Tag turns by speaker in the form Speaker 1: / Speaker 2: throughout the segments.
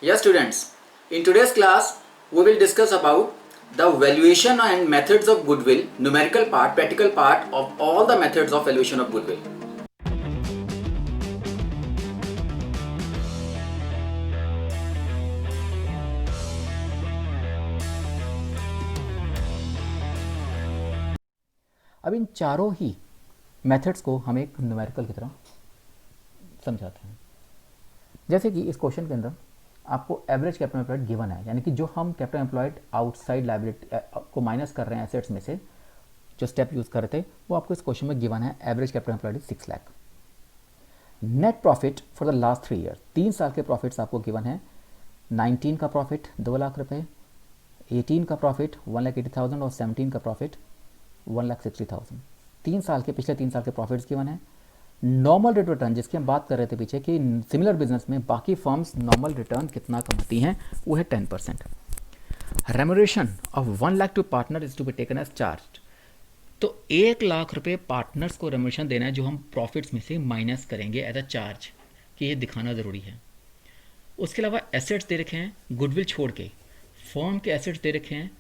Speaker 1: Yes, students. In today's class, we will discuss about the valuation and methods of goodwill, numerical part, practical part of all the methods of valuation of goodwill.
Speaker 2: अब इन चारों ही methods को हम एक numerical की तरह समझाते हैं। जैसे कि इस क्वेश्चन के अंदर आपको एवरेज कैपिटल एम्प्लॉयड गिवन है, यानी कि जो हम कैपिटल एम्प्लॉयड आउटसाइड लायबिलिटी को माइनस कर रहे हैं एसेट्स में से, जो स्टेप यूज़ कर रहे थे वो आपको इस क्वेश्चन में गिवन है। Average capital employed is 6 lakh. Net profit for the last 3 year, 3 साल के प्रॉफिट्स आपको गिवन है। 19 का प्रॉफिट 2 लाख रुपए, 18 का प्रॉफिट 1,80,000 और 17 का प्रॉफिट 1,60,000। 3 साल के पिछले 3 साल के प्रॉफिट्स गिवन है। नॉर्मल रेट रिटर्न जिसकी हम बात कर रहे थे पीछे कि सिमिलर बिजनेस में बाकी फर्म्स नॉर्मल रिटर्न कितना कमाती हैं, वो है 10%। Remuneration of 1 lakh to partner is to be taken as charge. तो 1 लाख रुपए पार्टनर्स को रेम्यूनरेशन देना है, जो हम प्रॉफिट्स में से माइनस करेंगे एज अ चार्ज, कि ये दिखाना ज़रूरी है। उसके अलावा एसेट्स दे रखे हैं गुडविल छोड़ के, फर्म के एसेट्स दे रखे हैं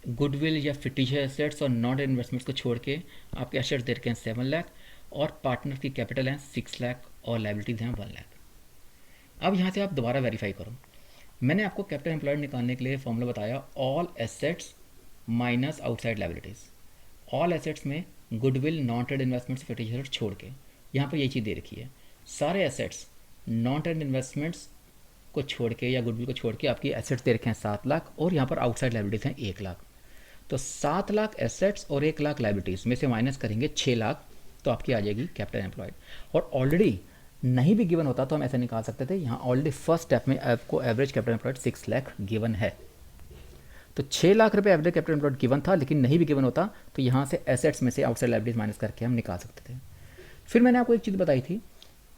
Speaker 2: गुडविल या फिटिशियस एसेट्स और नॉन इन्वेस्टमेंट्स को छोड़ के आपके एसेट्स दे रखे हैं 7 लाख, और पार्टनर की कैपिटल है 6 लाख और लाइबिलिटीज हैं 1 लाख। अब यहाँ से आप दोबारा वेरीफाई करो। मैंने आपको कैपिटल एम्प्लॉयड निकालने के लिए फॉर्मूला बताया, all assets minus outside liabilities. All assets में गुडविल, नॉन ट्रेड इन्वेस्टमेंट्स, फिटिशियस छोड़ के यहाँ पर ये चीज़ दे रखी है। सारे एसेट्स नॉन ट्रेड इन्वेस्टमेंट्स को छोड़ के या गुडविल को छोड़ के आपकी एसेट्स दे रखे हैं 7 लाख, और यहाँ पर आउटसाइड लाइबिलिटीज़ हैं 1 लाख। तो 7 लाख एसेट्स और 1 लाख लाइबिलिटीज़ में से माइनस करेंगे 6 लाख, तो आपकी आ जाएगी कैपिटल एम्प्लॉयड। और ऑलरेडी नहीं भी गिवन होता तो हम ऐसे निकाल सकते थे। यहाँ ऑलरेडी फर्स्ट स्टेप में आपको average capital employed 6 lakh given है, तो 6 लाख रुपए एवरेज कैपिटल एम्प्लॉयड गिवन था, लेकिन नहीं भी गिवन होता तो यहाँ से एसेट्स में से आउटसाइड लाइबिलिटीज माइनस करके हम निकाल सकते थे। फिर मैंने आपको एक चीज़ बताई थी,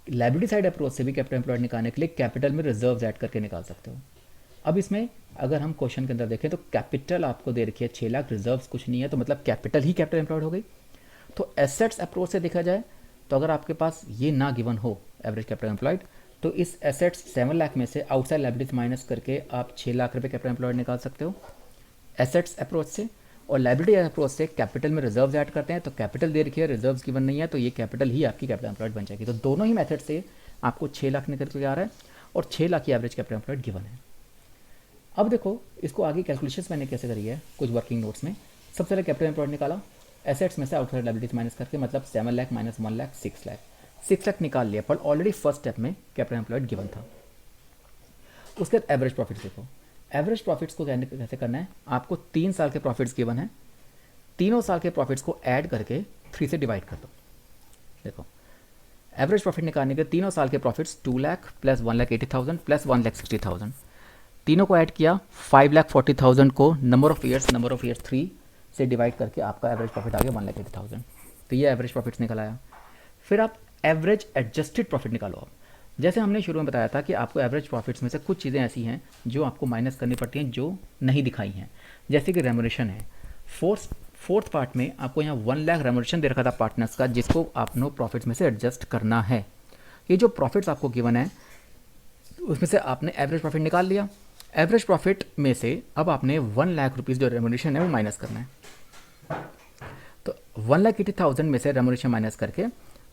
Speaker 2: लाइबिलिटी साइड अप्रोच से भी कैपिटल एम्प्लॉयड निकालने के लिए कैपिटल में रिजर्व ऐड करके निकाल सकते हो। अब इसमें अगर हम क्वेश्चन के अंदर देखें तो कैपिटल आपको दे रखी है 6 लाख, रिजर्व्स कुछ नहीं है, तो मतलब कैपिटल ही कैपिटल एम्प्लॉयड हो गई। तो एसेट्स अप्रोच से देखा जाए तो अगर आपके पास ये ना गिवन हो एवरेज कैपिटल एम्प्लॉयड, तो इस एसेट्स 7 लाख में से आउटसाइड लाइबिलिटीज माइनस करके आप 6 लाख रुपए कैपिटल एम्प्लॉयड निकाल सकते हो एसेट्स अप्रोच से। और लाइबिलिटी अप्रोच से कैपिटल में रिजर्व्स ऐड करते हैं, तो कैपिटल दे रखी है, रिजर्व्स गिवन नहीं है, तो ये कैपिटल ही आपकी कैपिटल एम्प्लॉयड बन जाएगी। तो दोनों ही मेथड से आपको 6 लाख निकल के आ रहा है और 6 लाख की एवरेज कैपिटल एम्प्लॉयड गिवन है। अब देखो इसको आगे कैलकुलेशंस मैंने कैसे करी है कुछ वर्किंग नोट्स में। सबसे पहले कैपिटल एम्प्लॉयड निकाला, एसेट्स में से आउटसाइड लाइबिलिटीज माइनस करके, मतलब 7 लाख माइनस 1 लाख 6 लाख। 6 लाख निकाल लिया, पर ऑलरेडी फर्स्ट स्टेप में कैपिटल एम्प्लॉयड गिवन था। उसके बाद एवरेज प्रॉफिट देखो, एवरेज प्रॉफिट्स को कैसे करना है। आपको 3 साल के प्रॉफिट्स गिवन है, तीनों साल के प्रॉफिट्स को ऐड करके 3 से डिवाइड कर दो। देखो एवरेज प्रॉफिट निकालने के तीनों साल के प्रॉफिट्स 2 लाख प्लस 1,80,000 प्लस 1,60,000, तीनों को ऐड किया 5,40,000 को नंबर ऑफ ईयर्स 3 से डिवाइड करके आपका एवरेज प्रॉफिट आ गया 1,80,000। तो ये एवरेज प्रॉफिट्स निकल आया। फिर आप एवरेज एडजस्टेड प्रॉफिट निकालो। आप जैसे हमने शुरू में बताया था कि आपको एवरेज प्रॉफिट्स में से कुछ चीज़ें ऐसी हैं जो आपको माइनस करनी पड़ती हैं, जो नहीं दिखाई हैं, जैसे कि रेम्यूनरेशन है। फोर्थ पार्ट में आपको यहाँ 1 लाख रेम्यूनरेशन दे रखा था पार्टनर्स का, जिसको आपने प्रॉफिट्स में से एडजस्ट करना है। ये जो प्रॉफिट्स आपको गिवन है उसमें से आपने एवरेज प्रॉफिट निकाल लिया। एवरेज प्रॉफिट में से अब आपने 1 लाख रुपीज़ जो रेम्यूनरेशन है वो माइनस करना है। तो 1,80,000 में से रेम्यूनरेशन माइनस करके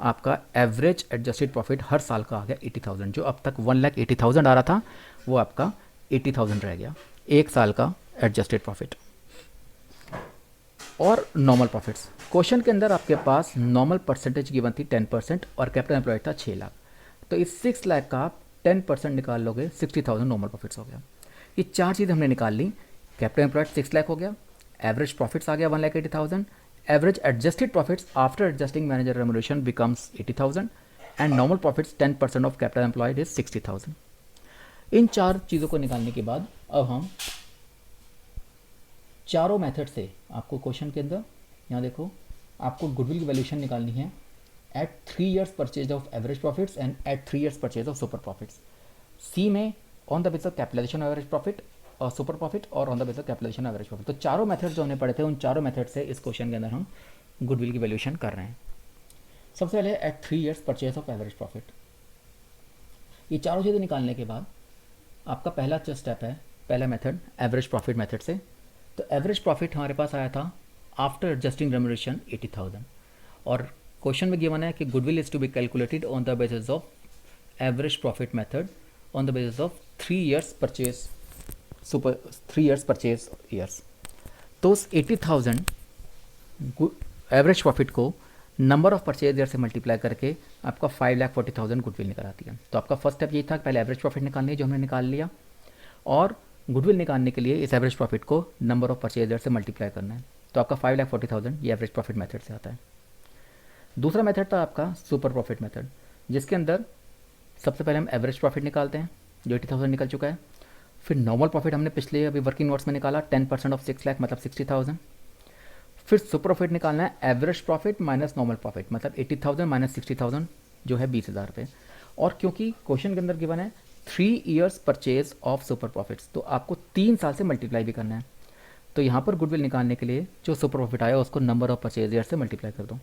Speaker 2: आपका एवरेज एडजस्टेड प्रॉफिट हर साल का आ गया 80,000। जो अब तक 1,80,000 आ रहा था वो आपका 80,000 रह गया, एक साल का एडजस्टेड प्रॉफिट। और नॉर्मल प्रॉफिट्स, क्वेश्चन के अंदर आपके पास नॉर्मल परसेंटेज गिवन थी 10% और कैपिटल एम्प्लॉयड था 6 लाख। तो इस 6 लाख का आप 10% निकाल लोगे, 60,000 नॉर्मल प्रॉफिट्स हो गया। ये 4 चीज़ हमने निकाल ली। कैपिटल एम्प्लॉयड 6 लाख हो गया, एवरेज प्रॉफिट्स आ गया 1,80,000, average adjusted profits after adjusting manager remuneration becomes 80,000 and normal profits 10% of capital employed is 60,000। इन 4 चीज़ों को निकालने के बाद अब हम चारों मेथड से आपको क्वेश्चन के अंदर यहाँ देखो आपको गुडविल की वैल्यूएशन निकालनी है at 3 years purchase of average profits and at 3 years purchase of super profits. C में on the basis of capitalisation of average profit और सुपर प्रॉफिट, और on the basis of capitalisation of average profit. तो चारों method जो हमने पढ़े थे उन चारों मेथड से इस क्वेश्चन के अंदर हम गुडविल की वैल्यूएशन कर रहे हैं। सबसे पहले at 3 years purchase of average profit. ये चारों चीज़ें निकालने के बाद आपका पहला जो स्टेप है, पहला मेथड एवरेज प्रॉफिट मेथड से। तो एवरेज प्रॉफिट हमारे पास आया था आफ्टर एडजस्टिंग रेम्यूनरेशन 80,000, और क्वेश्चन में गिवन है कि goodwill is to be calculated on the basis of average profit method on the basis of 3 years purchase, super 3 years purchase years. तो उस 80,000 एवरेज प्रॉफिट को नंबर ऑफ परचेज ईयर से multiply करके आपका 5,40,000 goodwill निकल आती है। तो आपका फर्स्ट स्टेप यही था, पहले एवरेज प्रॉफिट निकालनी है जो हमने निकाल लिया, और गुडविल निकालने के लिए इस एवरेज प्रॉफिट को नंबर ऑफ परचेज ईयर से मल्टीप्लाई करना है। तो आपका 5,40,000 ये एवरेज प्रॉफिट मेथड से आता है। दूसरा मेथड था आपका सुपर प्रॉफिट मेथड, जिसके अंदर सबसे पहले हम एवरेज प्रॉफिट निकालते हैं जो 80,000 निकल चुका है। फिर नॉर्मल प्रॉफिट हमने पिछले अभी वर्किंग नोट्स में निकाला 10% ऑफ 6 लाख मतलब 60,000। फिर सुपर प्रॉफिट निकालना है average profit minus normal profit मतलब 80,000 माइनस 60,000 जो है 20,000 रुपये। और क्योंकि क्वेश्चन के अंदर गिवन है 3 years purchase of super profits, तो आपको 3 साल से मल्टीप्लाई भी करना है। तो यहाँ पर गुडविल निकालने के लिए जो सुपर प्रॉफिट आया उसको नंबर ऑफ परचेज ईयर से मल्टीप्लाई कर दो।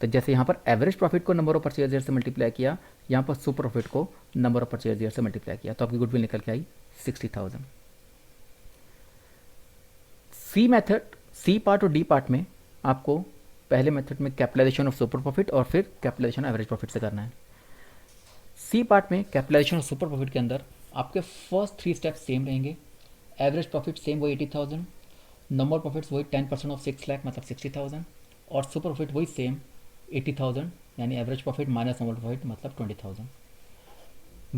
Speaker 2: तो जैसे यहाँ पर एवरेज प्रॉफिट को नंबर ऑफ परचेज ईयर से मल्टीप्लाई किया, यहाँ पर सुपर प्रॉफिट को नंबर ऑफ परचेज ईयर से मल्टीप्लाई किया, तो आपकी गुडविल निकल के आई 60,000। सी मेथड, सी पार्ट और डी पार्ट में आपको पहले मेथड में कैपिटलाइजेशन ऑफ सुपर प्रॉफिट और फिर कैपिटलाइजेशन एवरेज प्रॉफिट से करना है। सी पार्ट में कैपिटलाइजेशन ऑफ सुपर प्रॉफिट के अंदर आपके फर्स्ट 3 स्टेप सेम रहेंगे। एवरेज प्रॉफिट सेम वही 80,000, नॉर्मल प्रॉफिट्स वही 10% ऑफ 6 लाख मतलब 60,000, और सुपर प्रॉफिट वही सेम 80,000 यानी average profit minus normal profit मतलब 20,000।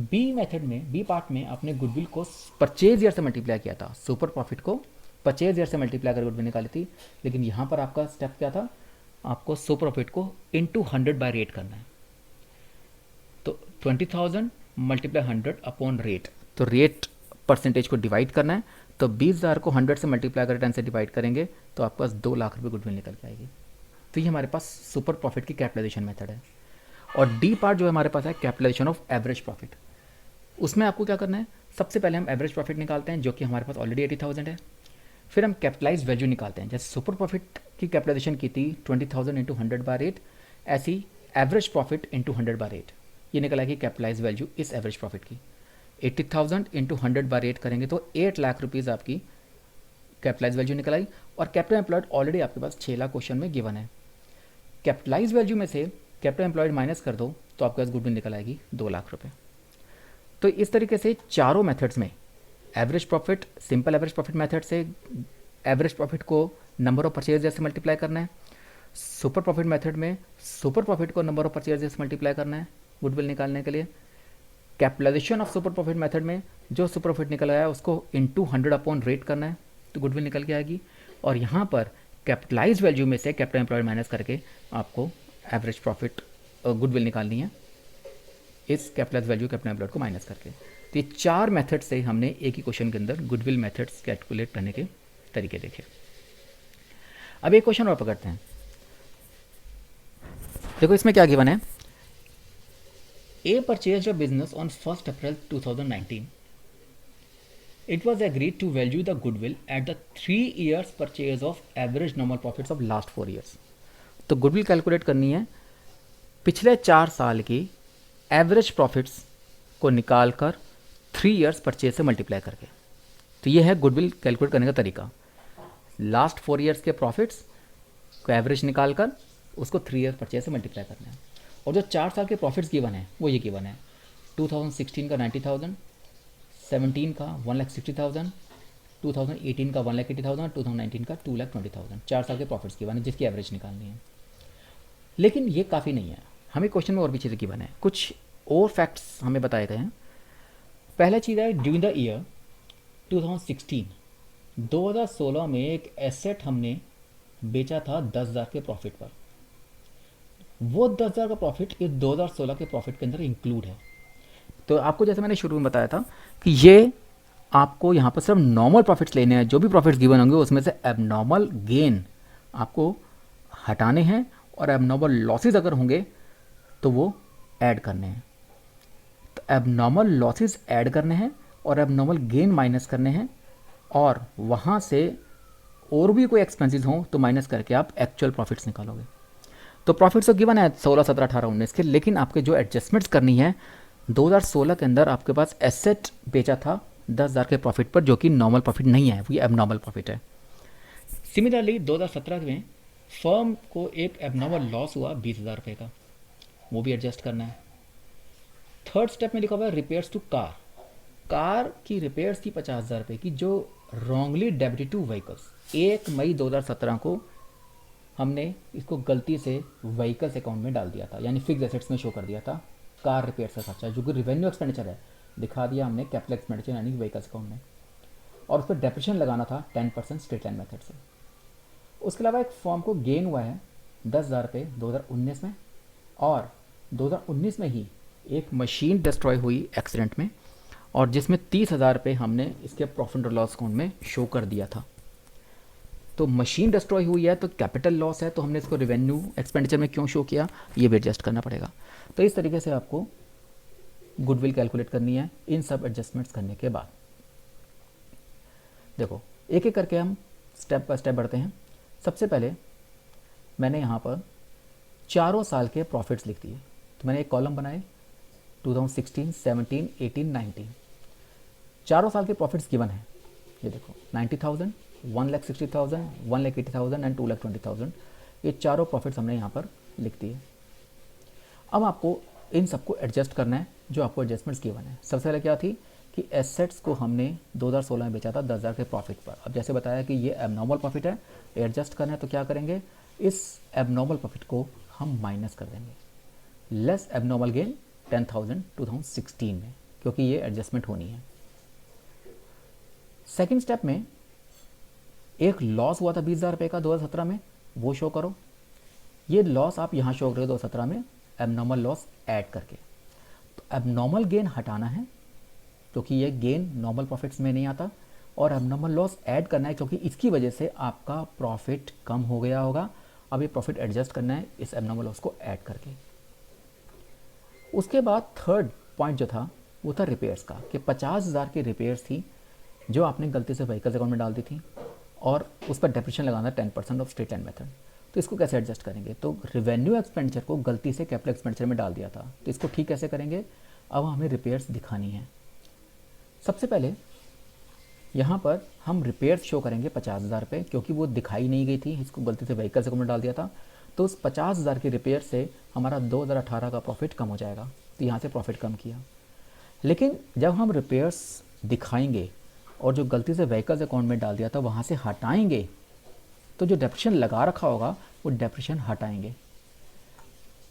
Speaker 2: बी मेथड में, बी पार्ट में आपने गुडविल को परचेज ईयर से मल्टीप्लाई किया था, सुपर प्रॉफिट को परचेज ईयर से मल्टीप्लाई कर गुडविल निकाली थी, लेकिन यहाँ पर आपका स्टेप क्या था, आपको सुपर प्रॉफिट को इंटू 100 बाय रेट करना है। तो 20,000 मल्टीप्लाई 100 अपॉन रेट, तो रेट परसेंटेज को डिवाइड करना है। तो 20,000 को 100 से मल्टीप्लाई कर 10 से डिवाइड करेंगे तो आपके पास 2 लाख रुपये गुडविल निकल के आएगी। तो ये हमारे पास सुपर प्रॉफिट की कैपिटलाइजेशन मेथड है। और डी पार्ट जो है हमारे पास है कैपिटलाइजेशन ऑफ एवरेज प्रॉफिट। उसमें आपको क्या करना है, सबसे पहले हम एवरेज प्रॉफिट निकालते हैं जो कि हमारे पास ऑलरेडी 80,000 है। फिर हम कैपिटलाइज वैल्यू निकालते हैं, जैसे सुपर प्रॉफिट की कैपिटलाइजेशन की थी 20,000 इंटू 100 बाय रेट, ऐसी average profit into 100 by rate, ये निकल आएगी कैपिटलाइज वैल्यू इस एवरेज प्रॉफिट की। 80,000 इंटू 100 बाय रेट करेंगे तो 8 लाख रुपीज़ आपकी कैपिटलाइज वैल्यू निकल आई। और कैपिटल एम्प्लॉयड ऑलरेडी आपके पास 6 लाख क्वेश्चन में गिवन है। कैपिटलाइज वैल्यू में से कैपिटल एम्प्लॉयड माइनस कर दो तो आपके पास गुडविल निकल आएगी 2 लाख रुपये। तो इस तरीके से चारों मेथड्स में average profit, simple average profit method से एवरेज प्रॉफिट को नंबर ऑफ परचेज से मल्टीप्लाई करना है, सुपर प्रॉफिट मेथड में सुपर प्रॉफिट को नंबर ऑफ परचेज से मल्टीप्लाई करना है गुडविल निकालने के लिए, capitalisation of super profit method में जो सुपर प्रॉफिट निकल आया उसको इंटू 100 अपॉन रेट करना है तो गुडविल निकल के आएगी। और यहाँ पर कैपिटलाइज वैल्यू में से कैपिटल एम्प्लॉयड माइनस करके आपको एवरेज प्रॉफिट गुडविल निकालनी है, इस कैपिटलाइज वैल्यू कैपिटल एम्प्लॉयड को माइनस करके। तो ये 4 मेथड से हमने एक ही क्वेश्चन के अंदर गुडविल मेथड्स कैलकुलेट करने के तरीके देखे। अब एक क्वेश्चन और पकड़ते हैं। देखो इसमें क्या गिवन है, A purchased a business on 1st April 2019. It was agreed to value the goodwill at the 3 years purchase of average normal profits of last 4 years. तो गुडविल कैलकुलेट करनी है पिछले 4 साल की एवरेज प्रॉफिट्स को निकाल कर 3 years परचेज से मल्टीप्लाई करके। तो ये है गुडविल कैलकुलेट करने का तरीका। लास्ट 4 years के प्रॉफिट्स को एवरेज निकाल कर उसको 3 years परचेज से मल्टीप्लाई करना है। और जो 4 साल के प्रॉफिट्स गिवन है वो ये गिवन है 2016 का 90,000, 17 का 1,60,000, 2018 का 1,80,000, 2019 का 2,20,000। 4 साल के प्रॉफिट्स गिवन है जिसकी एवरेज निकालनी है। लेकिन ये काफ़ी नहीं है, हमें क्वेश्चन में और भी चीज़ें गिवन है, कुछ और फैक्ट्स हमें बताए गए हैं। पहला चीज़ है ड्यूरिंग द ईयर 2016 में एक एसेट हमने बेचा था 10,000 के प्रॉफिट पर। वो 10,000 का प्रॉफिट इस 2016 के प्रॉफिट के अंदर इंक्लूड है। तो आपको जैसे मैंने शुरू में बताया था कि ये आपको यहाँ पर सिर्फ नॉर्मल प्रॉफिट्स लेने हैं, जो भी प्रॉफिट्स गिवन होंगे उसमें से एबनॉर्मल गेन आपको हटाने हैं और एबनॉर्मल लॉसेस अगर होंगे तो वो ऐड करने हैं। तो एबनॉर्मल लॉसेस ऐड करने हैं और एबनॉर्मल गेन माइनस करने हैं, और वहाँ से और भी कोई एक्सपेंसेस हों तो माइनस करके आप एक्चुअल प्रॉफिट्स निकालोगे। तो प्रॉफिट्स तो गिवन है 16, 17, 18, 19 के, लेकिन आपके जो एडजस्टमेंट्स करनी है 2016 के अंदर आपके पास एसेट बेचा था 10,000 के प्रॉफिट पर, जो कि नॉर्मल प्रॉफिट नहीं है, वो एबनॉर्मल प्रॉफिट है। सिमिलरली 2017 में फर्म को एक एबनॉर्मल लॉस हुआ 20,000 रुपये का, वो भी एडजस्ट करना है। थर्ड स्टेप में लिखा हुआ है रिपेयर्स टू कार। कार की रिपेयर्स थी 50,000 रुपये की, जो रॉन्गली डेबिटेड टू व्हीकल्स। 1 मई 2017 को हमने इसको गलती से व्हीकल्स अकाउंट में डाल दिया था, यानी फिक्स एसेट्स में शो कर दिया था कार रिपेयर का खर्चा, जो कि रिवेन्यू एक्सपेंडिचर है, दिखा दिया हमने कैपिटल एक्सपेंडिचर यानी व्हीकल्स अकाउंट में, और उस पर डेप्रिसिएशन लगाना था 10% स्ट्रेट लाइन मेथड से। उसके अलावा एक फॉर्म को गेन हुआ है 10,000 रुपये 2019 में, और 2019 में ही एक मशीन डिस्ट्रॉय हुई एक्सीडेंट में, और जिसमें 30,000 रुपये हमने इसके प्रॉफिट और लॉस अकाउंट में शो कर दिया था। तो मशीन डिस्ट्रॉय हुई है तो कैपिटल लॉस है, तो हमने इसको रेवेन्यू एक्सपेंडिचर में क्यों शो किया, ये भी एडजस्ट करना पड़ेगा। तो इस तरीके से आपको गुडविल कैलकुलेट करनी है इन सब एडजस्टमेंट्स करने के बाद। देखो एक एक करके हम स्टेप बाय स्टेप बढ़ते हैं। सबसे पहले मैंने यहाँ पर चारों साल के प्रॉफिट्स लिख दिए। तो मैंने एक कॉलम बनाए 2016, 17, 18, 19, चारों साल के प्रॉफिट्स गिवन है। ये देखो 90,000, 1,60,000, 1,80,000 एंड 2,20,000, ये चारों प्रॉफिट्स हमने यहाँ पर लिख दिए। अब आपको इन सबको एडजस्ट करना है, जो आपको एडजस्टमेंट्स गिवन है। सबसे पहले क्या थी कि एसेट्स को हमने 2016 में बेचा था 10,000 के प्रॉफिट पर। अब जैसे बताया कि ये एबनॉर्मल प्रॉफिट है, एडजस्ट करना है, तो क्या करेंगे, इस एबनॉर्मल प्रॉफिट को हम माइनस कर देंगे। लेस एबनॉर्मल गेन 10,000 2016 में, क्योंकि ये एडजस्टमेंट होनी है। सेकेंड स्टेप में एक लॉस हुआ था 20,000 रुपये का 2017 में, वो शो करो। ये लॉस आप यहाँ शो करो 2017 में एबनॉर्मल लॉस ऐड करके। तो एबनॉर्मल गेन हटाना है, क्योंकि ये गेन नॉर्मल प्रॉफिट्स में नहीं आता, और एबनॉर्मल लॉस ऐड करना है, क्योंकि इसकी वजह से आपका प्रॉफिट कम हो गया होगा। अब ये प्रॉफिट एडजस्ट करना है इस एबनॉर्मल लॉस को ऐड करके। उसके बाद थर्ड पॉइंट जो था वो था रिपेयर्स का, कि 50,000 की रिपेयर्स थी जो आपने गलती से व्हीकल्स अकाउंट में डाल दी थी, और उस पर डेप्रिसिएशन लगाना 10% ऑफ स्ट्रेट लाइन मेथड। तो इसको कैसे एडजस्ट करेंगे, तो रिवेन्यू एक्सपेंडिचर को गलती से कैपिटल एक्सपेंडिचर में डाल दिया था, तो इसको ठीक कैसे करेंगे। अब हमें रिपेयर्स दिखानी है। सबसे पहले यहाँ पर हम रिपेयर्स शो करेंगे 50,000 रुपये, क्योंकि वो दिखाई नहीं गई थी, इसको गलती से व्हीकल्स अकाउंट में डाल दिया था। तो उस 50,000 की रिपेयर से हमारा 2018 का प्रॉफिट कम हो जाएगा, तो यहाँ से प्रॉफिट कम किया। लेकिन जब हम रिपेयर्स दिखाएंगे और जो गलती से व्हीकल्स अकाउंट में डाल दिया था वहाँ से हटाएंगे, तो जो डेप्रिसिएशन लगा रखा होगा वो डेप्रिसिएशन हटाएंगे।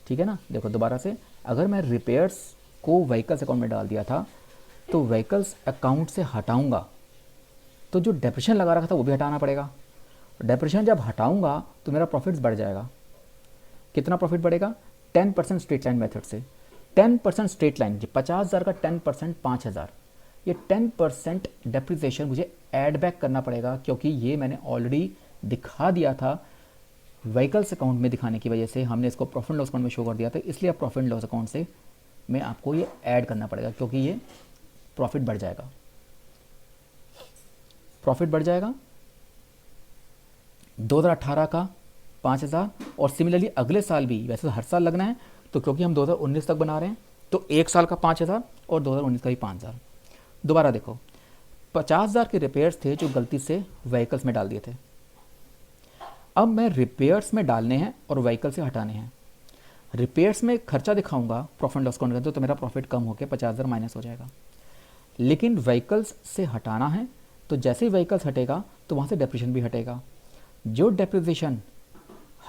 Speaker 2: ठीक है ना। देखो दोबारा से, अगर मैं रिपेयर्स को व्हीकल्स अकाउंट में डाल दिया था, तो व्हीकल्स अकाउंट से हटाऊंगा तो जो डेप्रिसिएशन लगा रखा था वो भी हटाना पड़ेगा। डेप्रिसिएशन जब हटाऊंगा तो मेरा प्रॉफिट्स बढ़ जाएगा। कितना प्रॉफिट बढ़ेगा, 10% स्ट्रेट लाइन मेथड से। 10% स्ट्रेट लाइन, 50,000 का 10% 5,000, ये 10% डेप्रिसिएशन मुझे ऐड बैक करना पड़ेगा, क्योंकि ये मैंने ऑलरेडी दिखा दिया था व्हीकल्स अकाउंट में। दिखाने की वजह से हमने इसको प्रॉफिट लॉस अकाउंट में शो कर दिया था, इसलिए अब प्रॉफिट लॉस अकाउंट से में आपको ये ऐड करना पड़ेगा, क्योंकि ये प्रॉफिट बढ़ जाएगा। प्रॉफिट बढ़ जाएगा 2018 का 5,000, और सिमिलरली अगले साल भी, वैसे तो हर साल लगना है, तो क्योंकि हम 2019 तक बना रहे हैं तो एक साल का 5,000 और 2019 का भी 5,000। दोबारा देखो, 50,000 के रिपेयर्स थे जो गलती से व्हीकल्स में डाल दिए थे। अब मैं रिपेयर्स में डालने हैं और व्हीकल से हटाने हैं। रिपेयर्स में खर्चा दिखाऊंगा प्रॉफिट लॉस अकाउंट के, तो मेरा प्रॉफिट कम होकर 50,000 माइनस हो जाएगा। लेकिन व्हीकल्स से हटाना है, तो जैसे ही व्हीकल्स हटेगा तो वहाँ से डेप्रिसिएशन भी हटेगा। जो डेप्रिसिएशन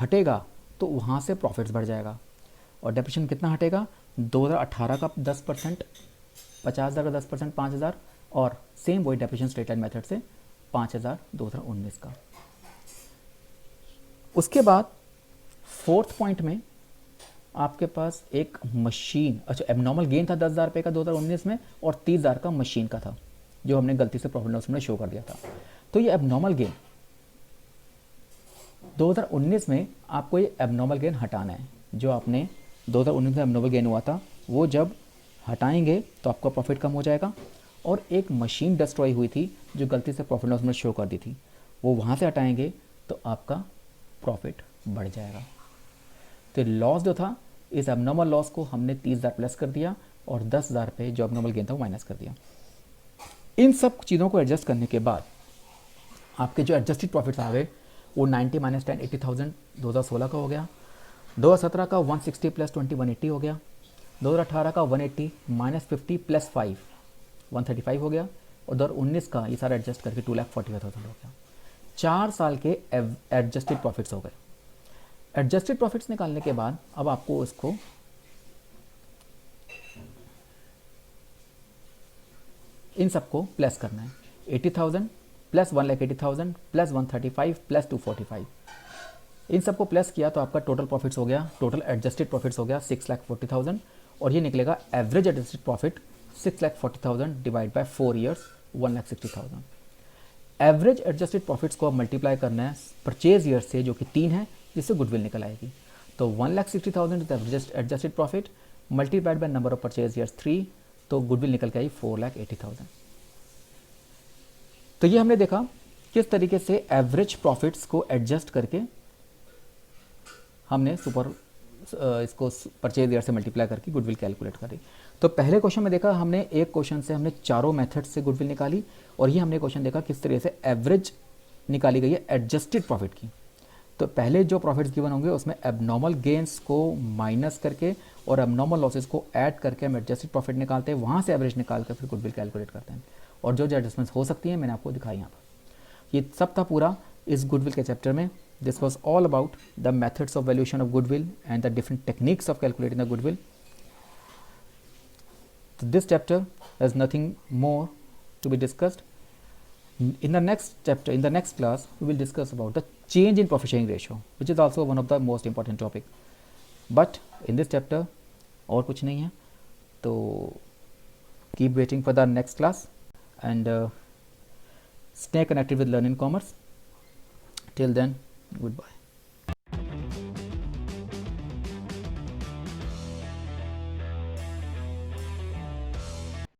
Speaker 2: हटेगा तो वहाँ से प्रॉफिट्स बढ़ जाएगा। और डेप्रिसिएशन कितना हटेगा, 2018 का 10%, 50,000 का 10% 5,000, और सेम वही डेप्रिसिएशन स्ट्रेट लाइन मेथड से 5,000 2019 का। उसके बाद फोर्थ पॉइंट में आपके पास एक मशीन, अच्छा एबनॉर्मल गेन था 10,000 रुपये का 2019 में, और 30,000 का मशीन का था जो हमने गलती से प्रॉफिट लॉस में शो कर दिया था। तो ये एबनॉर्मल गेन 2019 में आपको ये एबनॉर्मल गेन हटाना है। जो आपने 2019 में एबनॉर्मल गेन हुआ था वो जब हटाएंगे तो आपका प्रॉफिट कम हो जाएगा। और एक मशीन डिस्ट्रॉय हुई थी जो गलती से प्रॉफिट लॉस में शो कर दी थी, वो वहाँ से हटाएंगे तो आपका प्रॉफिट बढ़ जाएगा। तो लॉस जो था, इस एबनॉर्मल लॉस को हमने 30,000 प्लस कर दिया, और 10,000 पे जो abnormal गेन था वो माइनस कर दिया। इन सब चीज़ों को एडजस्ट करने के बाद आपके जो एडजस्टेड प्रॉफिट्स आ गए वो 90 माइनस 10 80,000 2016 का हो गया, 2017 का 160 प्लस 20 180 हो गया, 2018 का 180 माइनस 50 प्लस 5 135 हो गया, और 2019 का ये सारा एडजस्ट करके 2,45,000 हो गया। 4 साल के एडजस्टेड प्रॉफिट्स हो गए। एडजस्टेड प्रॉफिट्स निकालने के बाद अब आपको इसको इन सबको प्लस करना है। 80,000 प्लस 1,80,000 प्लस 135 प्लस 245, इन सबको प्लस किया तो आपका टोटल प्रॉफिट्स हो गया, टोटल एडजस्टेड प्रॉफिट्स हो गया 6,40,000, और ये निकलेगा average adjusted profit 6,40,000 divide by 4 years 1,60,000। Average adjusted profits को अब मल्टीप्लाई करना है परचेज ईयर से जो कि 3 है, जिससे गुडविल निकल आएगी। तो 1,60,000 is average adjusted profit multiplied by number of purchase years 3, तो गुडविल निकल के आई 4,80,000। तो ये हमने देखा किस तरीके से एवरेज प्रॉफिट्स को एडजस्ट करके हमने इसको परचेज ईयर से मल्टीप्लाई करके गुडविल कैलकुलेट करी। तो पहले क्वेश्चन में देखा हमने एक क्वेश्चन से हमने चारों मेथड से गुडविल निकाली, और ये हमने क्वेश्चन देखा किस तरीके से एवरेज निकाली गई है एडजस्टेड प्रॉफिट की। तो पहले जो प्रॉफिट्स गिवन होंगे उसमें एबनॉर्मल गेन्स को माइनस करके और एबनॉर्मल लॉसेस को ऐड करके हम एडजस्टेड प्रॉफिट निकालते हैं, वहाँ से एवरेज निकाल कर फिर गुडविल कैलकुलेट करते हैं, और जो एडजस्टमेंट्स हो सकती हैं मैंने आपको दिखाई यहाँ पर। ये सब था पूरा इस गुडविल के चैप्टर में। This was all about the methods of valuation of goodwill and the different techniques of calculating the goodwill. This chapter has nothing more to be discussed. In the next chapter, in the next class, we will discuss about the change in profit sharing ratio, which is also one of the most important topic. But in this chapter, और कुछ नहीं है, तो keep waiting for the next class and stay connected with Learn in Commerce. Till then, goodbye.